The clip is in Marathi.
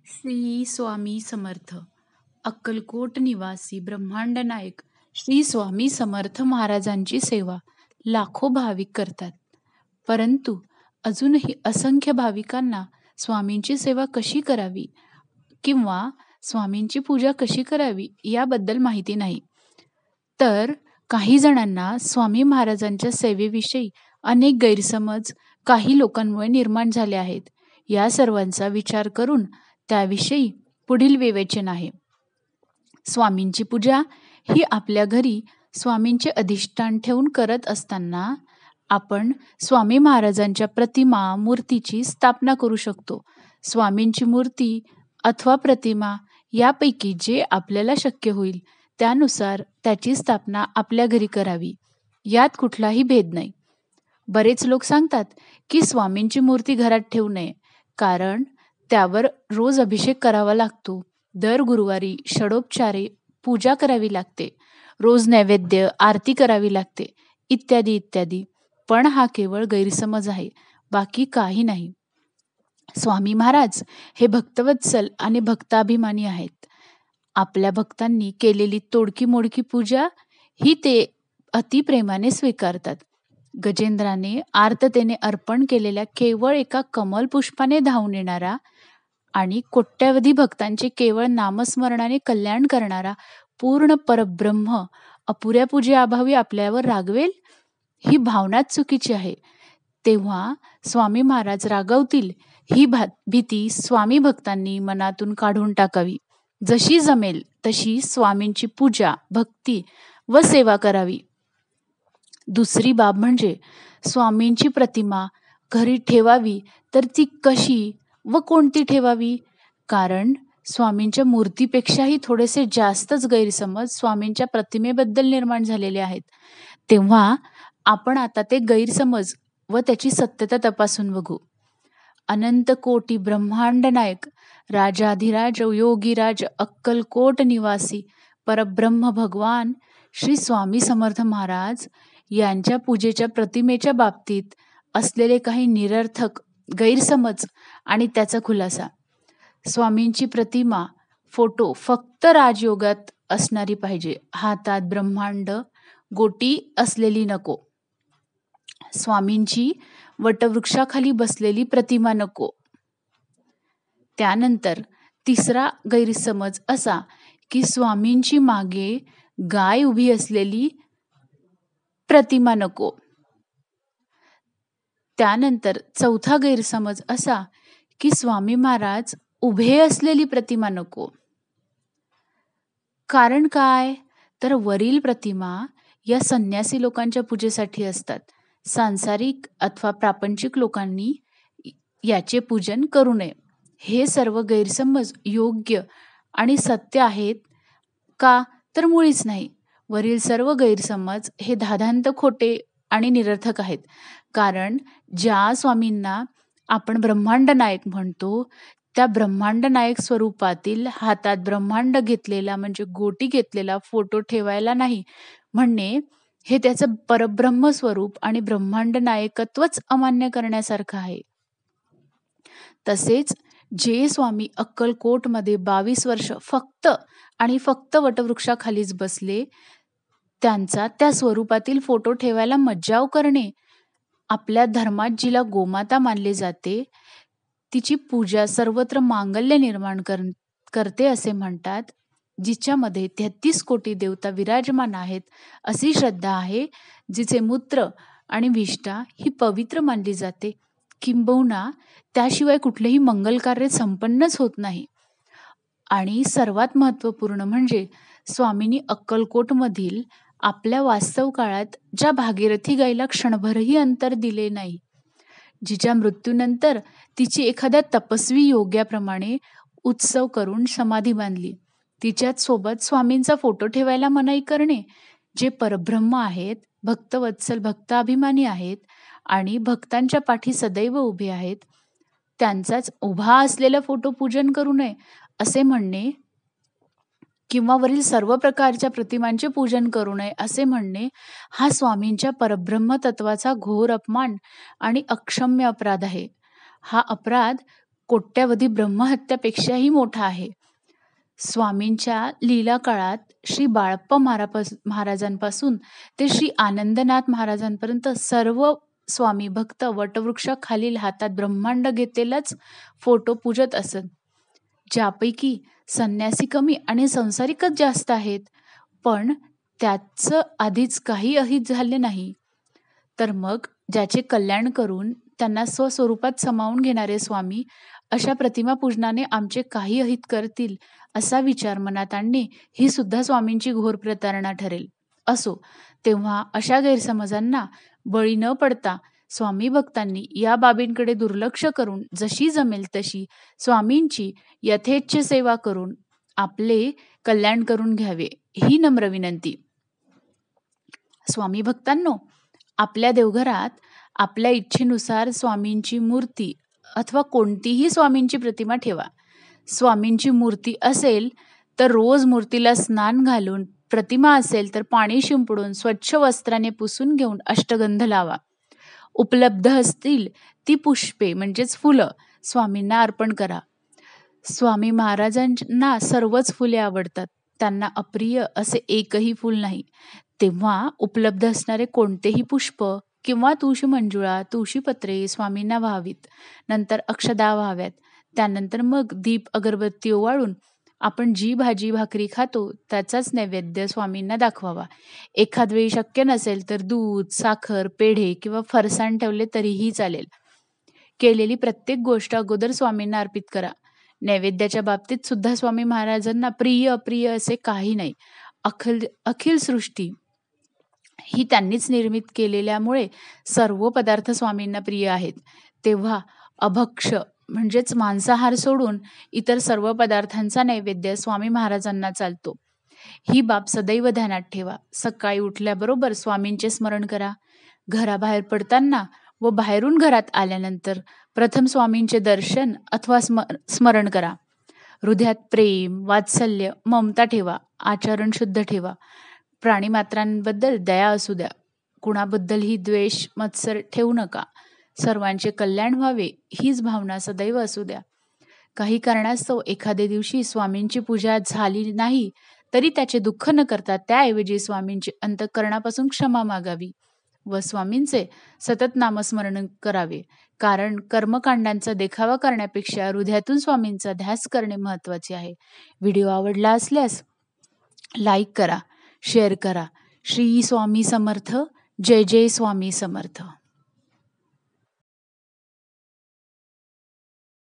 श्री स्वामी समर्थ. अक्कलकोट निवासी ब्रह्मांड नायक श्री स्वामी समर्थ महाराजांची सेवा लाखो भाविक करतात. परंतु अजूनही असंख्य भाविकांना स्वामींची सेवा कशी करावी किंवा स्वामींची पूजा कशी करावी याबद्दल माहिती नाही. तर काही जणांना स्वामी महाराजांच्या सेवेविषयी अनेक गैरसमज काही लोकांमुळे निर्माण झाले आहेत. या सर्वांचा विचार करून त्याविषयी पुढील विवेचन आहे. स्वामींची पूजा ही आपल्या घरी स्वामींचे अधिष्ठान ठेवून करत असताना आपण स्वामी महाराजांच्या प्रतिमा मूर्तीची स्थापना करू शकतो. स्वामींची मूर्ती अथवा प्रतिमा यापैकी जे आपल्याला शक्य होईल त्यानुसार त्याची स्थापना आपल्या घरी करावी, यात कुठलाही भेद नाही. बरेच लोक सांगतात की स्वामींची मूर्ती घरात ठेवू नये, कारण त्यावर रोज अभिषेक करावा लागतो, दर गुरुवारी षडोपचारे पूजा करावी लागते, रोज नैवेद्य आरती करावी लागते, इत्यादी इत्यादी. पण हा केवळ गैरसमज आहे, बाकी काही नाही. स्वामी महाराज हे भक्तवत्सल आणि भक्ताभिमानी आहेत. आपल्या भक्तांनी केलेली तोडकी मोडकी पूजा ही ते अतिप्रेमाने स्वीकारतात. गजेंद्राने आर्ततेने अर्पण केलेल्या केवळ एका कमल पुष्पाने धावून येणारा आणि कोट्यावधी भक्तांचे केवळ नामस्मरणाने कल्याण करणारा पूर्ण परब्रह्म अपुऱ्या पूजेअभावी आपल्यावर रागवेल, ही भावनाच चुकीची आहे. तेव्हा स्वामी महाराज रागवतील ही भीती स्वामी भक्तांनी मनातून काढून टाकावी. जशी जमेल तशी स्वामींची पूजा, भक्ती व सेवा करावी. दुसरी बाब म्हणजे स्वामींची प्रतिमा घरी ठेवावी, तर ती कशी व कोणती ठेवावी? कारण स्वामींच्या मूर्तीपेक्षाही थोडेसे जास्तच गैरसमज स्वामींच्या प्रतिमेबद्दल निर्माण झालेले आहेत. तेव्हा आपण आता ते गैरसमज व त्याची सत्यता तपासून बघू. अनंत कोटी ब्रह्मांड नायक राजाधिराज योगीराज अक्कलकोट निवासी परब्रह्म भगवान श्री स्वामी समर्थ महाराज यांच्या पूजेच्या प्रतिमेच्या बाबतीत असलेले काही निरर्थक गैरसमज आणि त्याचा खुलासा. स्वामींची प्रतिमा, फोटो फक्त राजयोगात असणारी पाहिजे. हातात ब्रह्मांड गोटी असलेली नको. स्वामींची वटवृक्षाखाली बसलेली प्रतिमा नको. त्यानंतर तिसरा गैरसमज असा की स्वामींची मागे गाय उभी असलेली प्रतिमा नको. त्यानंतर चौथा गैरसमज असा की स्वामी महाराज उभे असलेली प्रतिमा नको. कारण काय? तर वरील प्रतिमा या संन्यासी लोकांच्या पूजेसाठी असतात. सांसारिक अथवा प्रापंचिक लोकांनी याचे पूजन करू नये. हे सर्व गैरसमज योग्य आणि सत्य आहेत का? तर मुळीच नाही. वरील सर्व गैरसमज हे धादांत खोटे आणि निरर्थक आहेत. कारण ज्या स्वामींना आपण ब्रह्मांड नायक म्हणतो, त्या ब्रह्मांड नायक स्वरूपातील हातात ब्रह्मांड घेतलेला म्हणजे गोटी घेतलेला फोटो ठेवायला नाही म्हणणे हे त्याचं परब्रह्म स्वरूप आणि ब्रह्मांड नायकत्वच अमान्य करण्यासारखं आहे. तसेच जे स्वामी अक्कलकोटमध्ये 22 वर्ष फक्त आणि फक्त वटवृक्षाखालीच बसले, त्यांचा त्या स्वरूपातील फोटो ठेवायला मज्जाव करणे, आपल्या धर्मात जिला गोमाता मानले जाते तिची पूजा सर्वत्र मांगल्य निर्माण करते असे म्हणतात, जिच्यामध्ये 33 कोटी देवता विराजमान आहेत अशी श्रद्धा आहे, जिचे मूत्र आणि विष्ठा ही पवित्र मानली जाते, किंबहुना त्याशिवाय कुठलेही मंगल कार्य संपन्नच होत नाही. आणि सर्वात महत्त्वपूर्ण म्हणजे स्वामींनी अक्कलकोटमधील आपल्या वास्तव काळात ज्या भागीरथी गायीला क्षणभरही अंतर दिले नाही, जिच्या मृत्यूनंतर तिची एखाद्या तपस्वी योग्याप्रमाणे उत्सव करून समाधी बांधली, तिच्याच सोबत स्वामींचा फोटो ठेवायला मनाई करणे, जे परब्रह्म आहेत, भक्तवत्सल भक्ताभिमानी आहेत आणि भक्तांच्या पाठी सदैव उभे आहेत, त्यांचाच उभा असलेला फोटो पूजन करू नये असे म्हणणे किंवा वरील सर्व प्रकारच्या प्रतिमांचे पूजन करू नये असे म्हणणे हा स्वामींच्या परब्रह्म तत्वाचा घोर अपमान आणि अक्षम्य अपराध आहे. हा अपराध कोट्यावधी ब्रह्महत्यापेक्षाही मोठा आहे. स्वामींच्या लीला काळात श्री बाळप्पा महाराजांपासून ते श्री आनंदनाथ महाराजांपर्यंत सर्व स्वामी भक्त वटवृक्षाखालील हातात ब्रह्मांड घेतलेलाच फोटो पूजत असत. ज्यापैकी संन्यासी कमी आणि संसारिकच जास्त आहेत. पण त्याचं आधीच काही अहित झाले नाही, तर मग ज्याचे कल्याण करून त्यांना स्वस्वरूपात समावून घेणारे स्वामी अशा प्रतिमा पूजनाने आमचे काही अहित करतील असा विचार मनात आणणे ही सुद्धा स्वामींची घोर प्रतारणा ठरेल. असो, तेव्हा अशा गैरसमजांना बळी न पडता स्वामी भक्तांनी या बाबींकडे दुर्लक्ष करून जशी जमेल तशी स्वामींची यथेच्छ सेवा करून आपले कल्याण करून घ्यावे, ही नम्र विनंती. स्वामी भक्तांनो, आपल्या देवघरात आपल्या इच्छेनुसार स्वामींची मूर्ती अथवा कोणतीही स्वामींची प्रतिमा ठेवा. स्वामींची मूर्ती असेल तर रोज मूर्तीला स्नान घालून, प्रतिमा असेल तर पाणी शिंपडून स्वच्छ वस्त्राने पुसून घेऊन अष्टगंध लावा. उपलब्ध असतील ती पुष्पे म्हणजेच फुलं स्वामींना अर्पण करा. स्वामी महाराजांना सर्वच फुले आवडतात. त्यांना अप्रिय असे एकही फूल नाही. तेव्हा उपलब्ध असणारे कोणतेही पुष्प किंवा तुळशी मंजुळा, तुळशीपत्रे स्वामींना व्हावीत. नंतर अक्षदा व्हाव्यात. त्यानंतर मग दीप अगरबत्ती ओवाळून आपण जी भाजी भाकरी खातो त्याचाच नैवेद्य स्वामींना दाखवावा. एखाद वेळी शक्य नसेल तर दूध, साखर, पेढे किंवा फरसाण ठेवले तरीही चालेल. केलेली प्रत्येक गोष्ट अगोदर स्वामींना अर्पित करा. नैवेद्याच्या बाबतीत सुद्धा स्वामी महाराजांना प्रिय अप्रिय असे काही नाही. अखिल सृष्टी ही त्यांनीच निर्मित केलेल्यामुळे सर्व पदार्थ स्वामींना प्रिय आहेत. तेव्हा अभक्ष म्हणजेच मांसाहार सोडून इतर सर्व पदार्थांचा नैवेद्य स्वामी महाराजांना चालतो. ही बाब सदैव ध्यानात ठेवा. सकाळी उठल्याबरोबर स्वामींचे स्मरण करा. घराबाहेर पडताना व बाहेरून घरात आल्यानंतर प्रथम स्वामींचे दर्शन अथवा स्मरण करा. हृदयात प्रेम, वात्सल्य, ममता ठेवा. आचरण शुद्ध ठेवा. प्राणीमात्रांबद्दल दया असू द्या. कुणाबद्दलही द्वेष, मत्सर ठेवू नका. सर्वांचे कल्याण व्हावे हीच भावना सदैव असू द्या. काही कारणास्तव एखाद्या दिवशी स्वामींची पूजा झाली नाही तरी त्याचे दुःख न करता त्याऐवजी स्वामींची अंतःकरणापासून क्षमा मागावी व स्वामींचे सतत नामस्मरण करावे. कारण कर्मकांडांचा देखावा करण्यापेक्षा हृदयातून स्वामींचा ध्यास करणे महत्त्वाचे आहे. व्हिडिओ आवडला असल्यास लाईक करा, शेअर करा. श्री स्वामी समर्थ. जय जय स्वामी समर्थ.